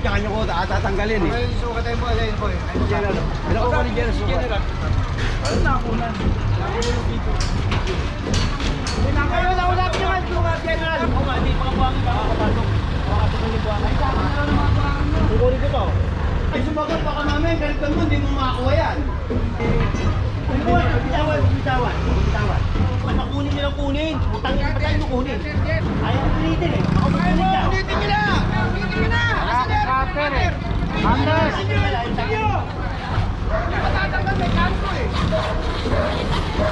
kanya ko tatanggalin eh. Ay, sukat tayo po, ayun po. Ano ko ni General? Ano nakunan? Nakunan yung dito. Kayo na ulap nyo man, sukat General. Ako nga, hindi pa buwangin ba? Makakapasok. Makakapasok yung buwangin. Ay, saka na lang mga buwangin nyo. Kukunin ko to. Ay, sumagot baka mamaya, galit mo, hindi mo makakuha yan. Bitawan. Makunin nyo lang kunin. Utang nyo pa tayo kunin. Ayaw ko ulitin eh. Ako kunin ka. Ulitin nyo na! Ulitin nyo na! Rapper eh. Anders! Matatanggal may kanto eh.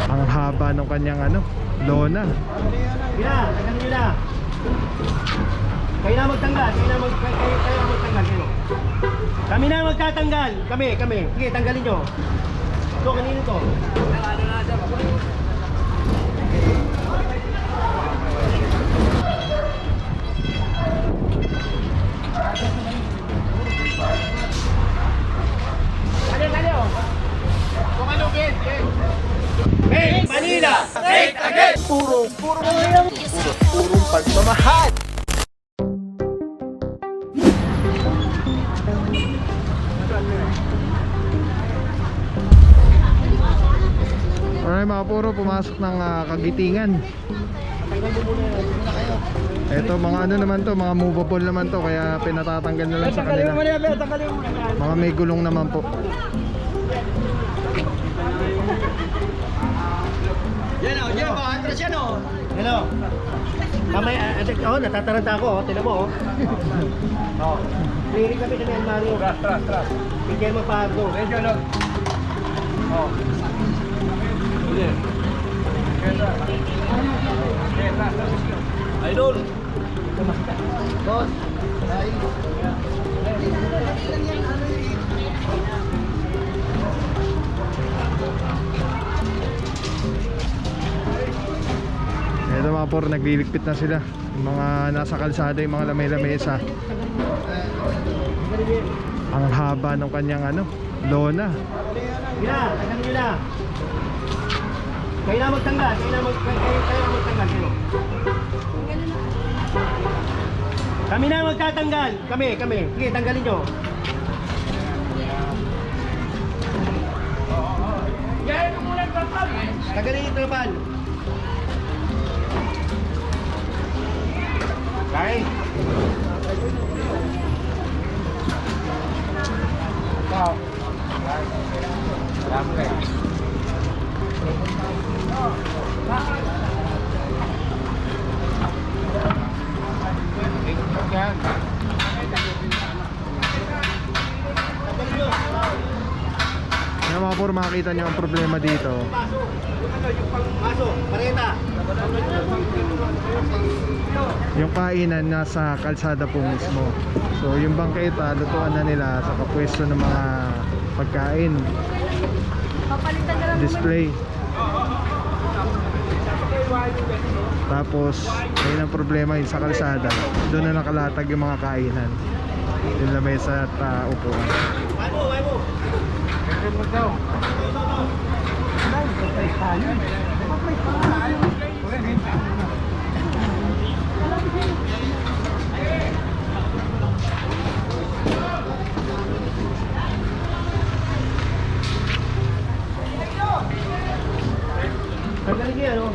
Ang haba ng kanyang ano, lona. Gina, tagal nyo na. Kayo na magtanggal. Kayo na magtanggal. Kayo. Kami na magtatanggal. Kami. Sige, tanggalin nyo. Ito, kanino to? Hey, Manila! Straight again! Puro mga yan. Purong pagmamahal! Alright mga puro, pumasok ng Kagitingan. Ito mga ano naman to, mga movable naman to, kaya pinatatanggal na lang sa kanila. Mga may gulong naman po. Yan o, yan o, atras yan o. Hello. Mamay, natataranta ako, tinan mo, oh. Clearing kami sa Mel Mario. Tras. Bigyan mo pa ako. Medyo no. Oh. Idol. Boss. Ito mga por, nagliligpit na sila. Yung mga nasa kalsada, yung mga lamay-lamesa. Ang haba ng kanyang ano, lona. Gina, tagal nyo na. Kayo na magtanggal. Kayo na magtanggal. Kayo. Kami na magtatanggal. Kami. Sige, tanggalin nyo. Tanggalin yung trapal. Okay. Wow. Yan mga por, makikita nyo ang problema dito. Paso, pareta. Yung kainan nasa kalsada po mismo. So yung bangketa, lutuan na nila sa kapwesto ng mga pagkain. Papalitan na lang Display. Tapos, ayun ang problema yun sa kalsada. Doon na nakalatag yung mga kainan. Yung lamesa at upuan. Waibo. Tanggalin niya, ano?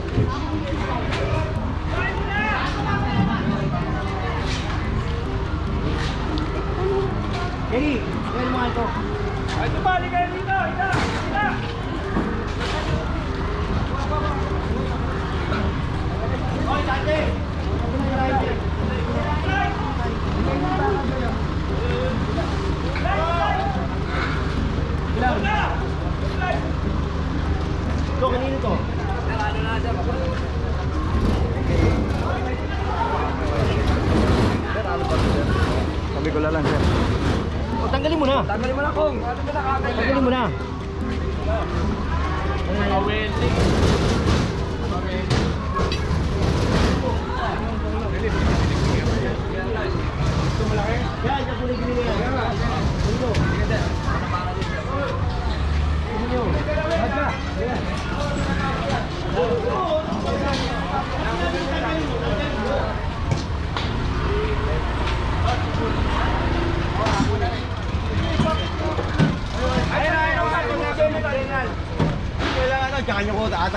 Jadi, yan mga ito. Ay, tumali kayo dito! Ita! Hoy, dati! Ilang? Ito, kanino to? Sabi ko lang sir. O, tanggalin mo na. Tanggalin mo na kung! Tanggalin mo na. Yan, yung kuligin mo yan. Ito. Ito. Yan.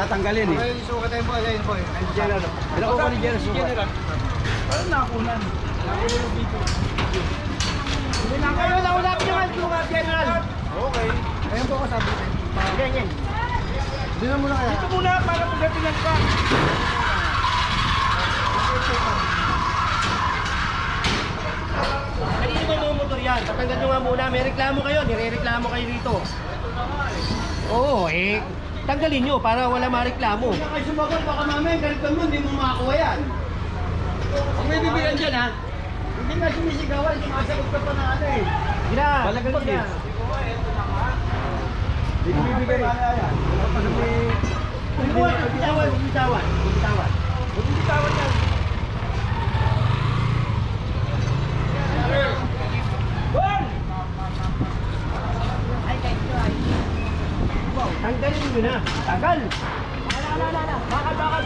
tatanggalin eh. Ay, sukat tayo po, ayun po. General. Pinakuha ni General sukat. Parang nakunan. Ayun, nakunan nyo nga, sukat, General. Okay. Ayun po ako sabi ko. Ganyan. Dito muna kaya. Ito muna para pagdatingan ka. Kanino ba mga motor yan? Tatanggal nyo nga muna. May reklamo kayo. Nire-reklamo kayo dito. Oo, tanggalin nyo para wala mareklamo. Kung kayo sumagot, baka mamaya ganito mo, hindi mo makakuha yan. Kung may bibigyan dyan ha, hindi nga sumisigawan, sumasagot ka pa na ano eh. Gina, Balagal sagot din. na. Hindi ko bibigay. Bitawan, bitawan, bitawan. Bitawan. Huwag mo bitawan yan. Tanggalin nyo na. Tagal. Bakal.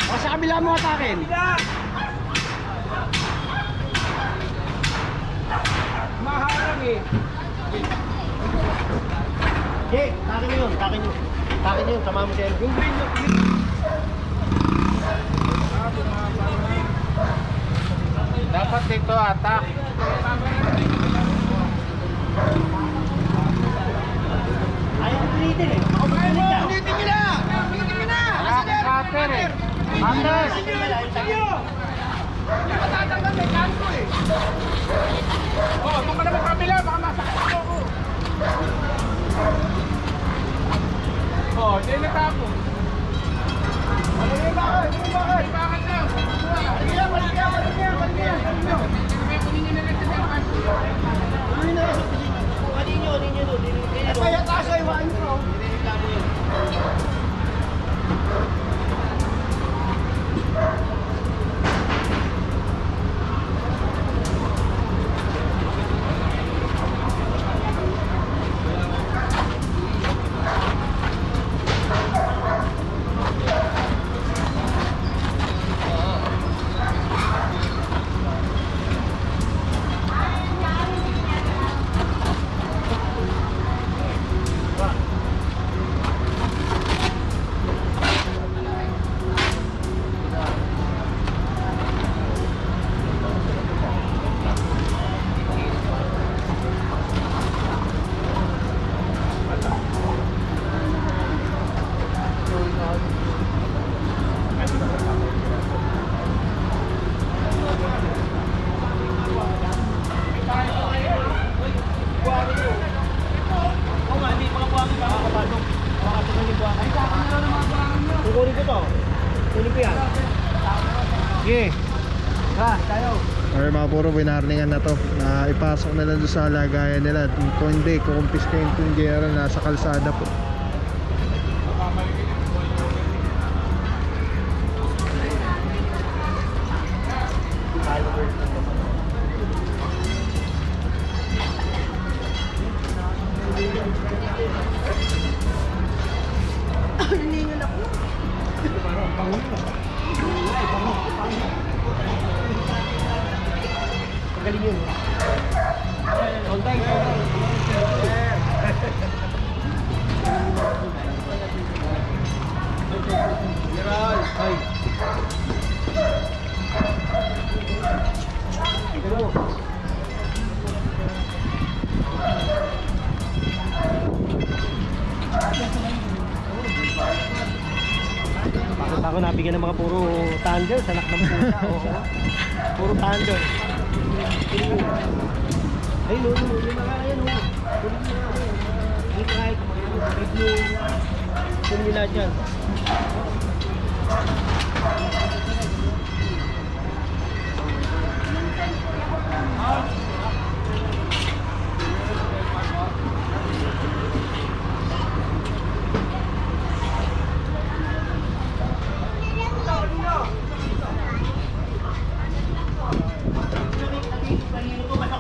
O sa kabila mo atakin. Maharang eh. Jay, takin nyo yun. Takin nyo. Takin nyo yun. Sama mo si Elvin. Yung green nyo. Dapat dito atak. Ayaw ko ulitin eh. Ako mag-ulit ka. Ulitin nyo na! Ulitin nyo na! Cutter eh. Anders! Matatanggal may kanto eh. Oh, doon ka na magkabila, baka masakit ako. Oh, hindi na tapo. Ano yung bakit? Ano yung bakit? Bakit na? Balik yan. Kaya taso, iwain nyo. Kukunin ko to. Kunin ko yan. Sige. Tayo. Or mga puro winarningan na to. Na ipasok na lang doon sa lagayan nila. Kung hindi, kukumpiskahin itong general nasa kalsada po. Galing yun. Kontay. Ay. Bakit ako nabigyan ng mga puro thunder, sanak ng pusa, oo. Puro thunder. Ay, no, yung mga yan, no. Hindi kahit, review, kung nila dyan.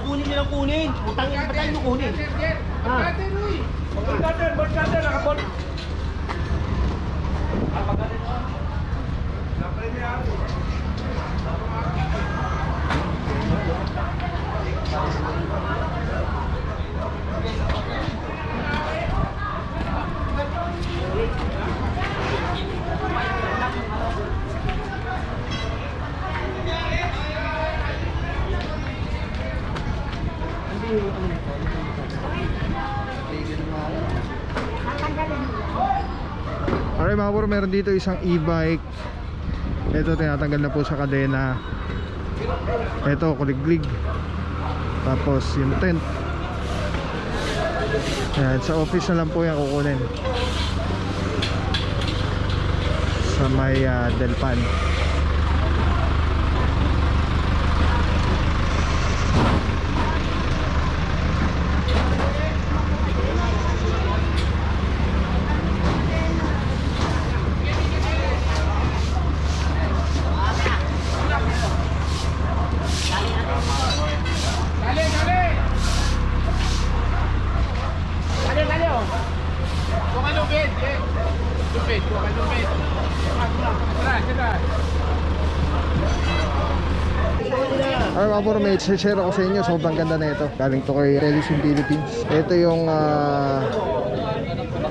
Kunin nyo lang kunin. Utangin ba tayo kunin? Ha? Botkater, nakabot. Alright mga bro, meron dito isang e-bike. Ito tinatanggal na po sa kadena. Ito kuliglig. Tapos yung tent. Yan, sa office na lang po yan kukunin. Sa may Delpan. Dali, oh. Bukan lupit, eh. Lupit, bukan lupit. Tara. Alright mga bro, may share ako sa inyo. Sobrang ganda na ito. Galing to kay Telesim Philippines. Ito yung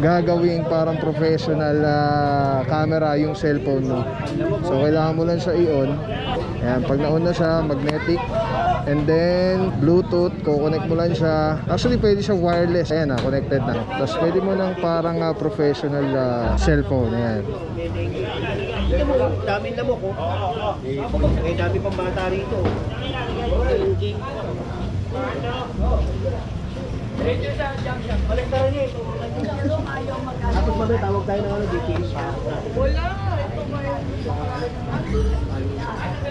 gagawing parang professional camera yung cellphone mo. So kailangan mo lang siya i-on. Ayan, pag na-on na siya, magnetic. And then Bluetooth, kukonect mo lang siya. Actually pwede siya wireless. Ayan na, connected na. Tapos pwede mo ng parang professional cellphone. Ayan. Ito mo, dami na mo ko. Eh, dami pang bata rito. Balik tayo niya. Tapos ba tawag tayo ng ano, DPS?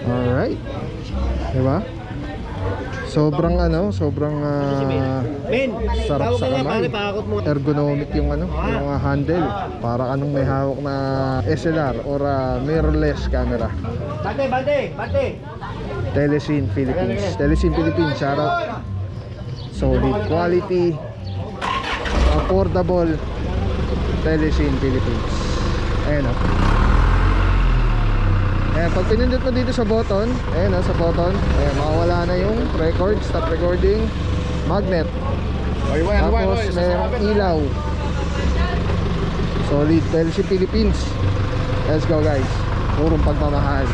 Alright. Diba? Sobrang Ben, sarap tawag sa ka nga, kamay. pare, pakakot mo. Ergonomic yung yung handle. Para anong may hawak na SLR or mirrorless camera. Bate! Telesim Philippines. Telesim Philippines, shout out. Solid quality, affordable. Telesim Philippines. Ayan o. Ayan, pag pinindot mo dito sa button, ayan o, sa button, ayan, makawala na yung record, stop recording, magnet. Tapos merong ilaw. Solid. Telesim Philippines. Let's go guys. Purong pagmamahal.